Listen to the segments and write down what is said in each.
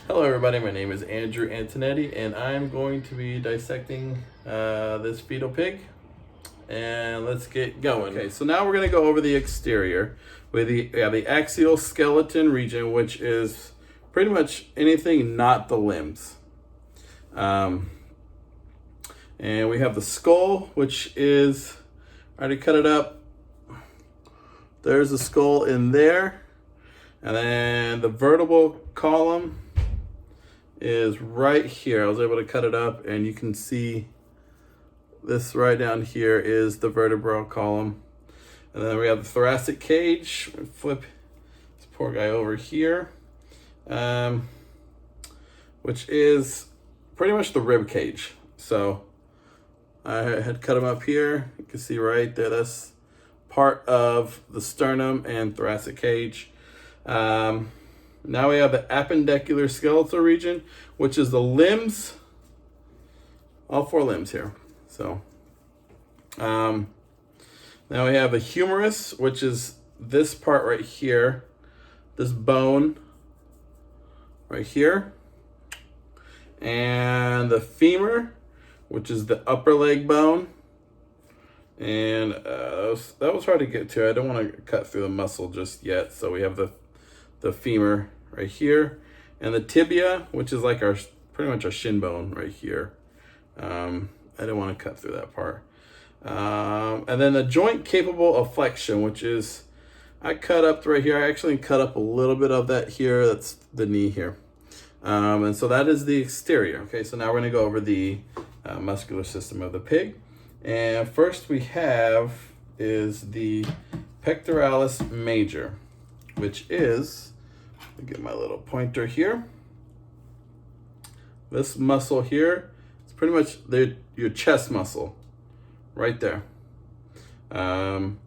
Hello everybody, my name is Andrew Antonetti and I'm going to be dissecting this fetal pig, and let's get going. Okay, so now we're going to go over the exterior. We have the axial skeleton region, which is pretty much anything not the limbs. And we have the skull, which is, I already cut it up. There's the skull in there. And then the vertebral column is right here. I was able to cut it up and you can see this right down here is the vertebral column. And then we have the thoracic cage. Flip this poor guy over here, which is pretty much the rib cage. So I had cut him up here. You can see right there, that's part of the sternum and thoracic cage. Now we have the appendicular skeletal region, which is the limbs, all four limbs here. So now we have the humerus, which is this part right here, this bone right here, and the femur, which is the upper leg bone. And that was hard to get to. I don't want to cut through the muscle just yet. So we have the femur right here, and the tibia, which is like pretty much our shin bone right here. I didn't want to cut through that part. And then the joint capable of flexion, which is, I cut up right here. I actually cut up a little bit of that here. That's the knee here. And so that is the exterior. Okay, so now we're going to go over the muscular system of the pig. And first we have is the pectoralis major, which is, let me get my little pointer here. This muscle here, it's pretty much your chest muscle right there. And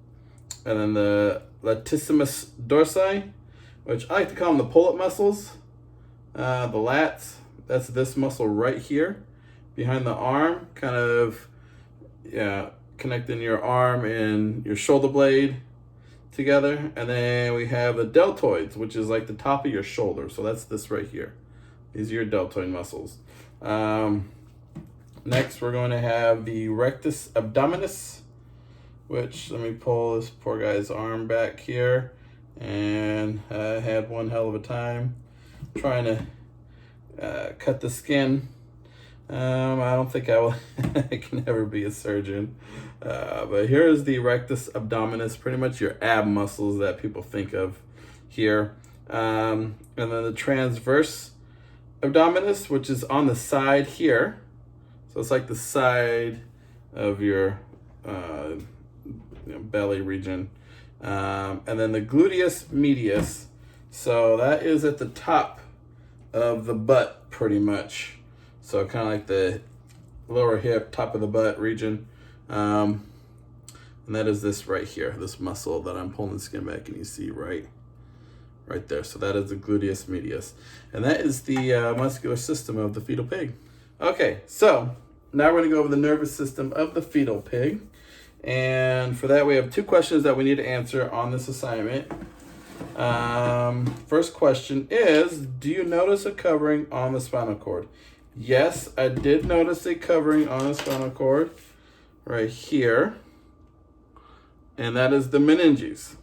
then the latissimus dorsi, which I like to call them the pull-up muscles. The lats, that's this muscle right here behind the arm, kind of connecting your arm and your shoulder blade together. And then we have the deltoids, which is like the top of your shoulder. So that's this right here. These are your deltoid muscles. Next, we're going to have the rectus abdominis, which, let me pull this poor guy's arm back here. And I had one hell of a time trying to cut the skin. I don't think I can ever be a surgeon. But here is the rectus abdominis, pretty much your ab muscles that people think of here. And then the transverse abdominis, which is on the side here. So it's like the side of your belly region. And then the gluteus medius. So that is at the top of the butt, pretty much. So kind of like the lower hip, top of the butt region. And that is this right here, this muscle that I'm pulling the skin back, and you see right there. So that is the gluteus medius. And that is the muscular system of the fetal pig. Okay, so now we're going to go over the nervous system of the fetal pig. And for that, we have two questions that we need to answer on this assignment. First question is, do you notice a covering on the spinal cord? Yes, I did notice a covering on the spinal cord right here, and that is the meninges.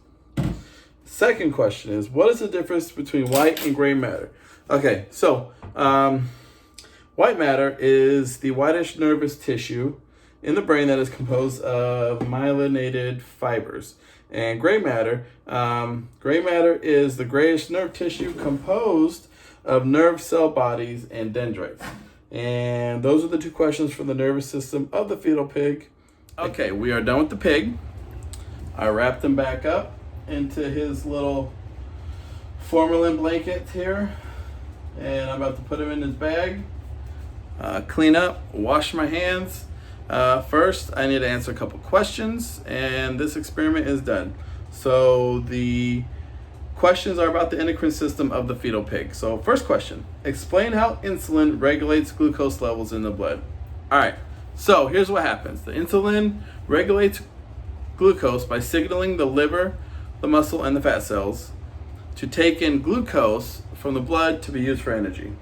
Second question is, what is the difference between white and gray matter? Okay, so white matter is the whitish nervous tissue in the brain that is composed of myelinated fibers. And gray matter is the grayish nerve tissue composed of nerve cell bodies and dendrites. And those are the two questions for the nervous system of the fetal pig. Okay, we are done with the pig. I wrapped him back up into his little formalin blanket here, and I'm about to put him in his bag. Clean up, wash my hands. First, I need to answer a couple questions, and this experiment is done. So the questions are about the endocrine system of the fetal pig. So first question, explain how insulin regulates glucose levels in the blood. All right, so here's what happens. The insulin regulates glucose by signaling the liver, the muscle, and the fat cells to take in glucose from the blood to be used for energy.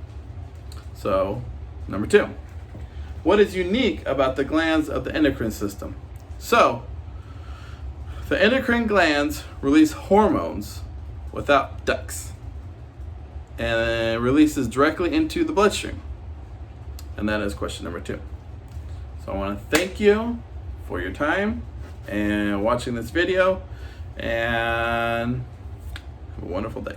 So, number 2. What is unique about the glands of the endocrine system? So, the endocrine glands release hormones without ducts, and it releases directly into the bloodstream. And that is question number 2. So I want to thank you for your time and watching this video, and have a wonderful day.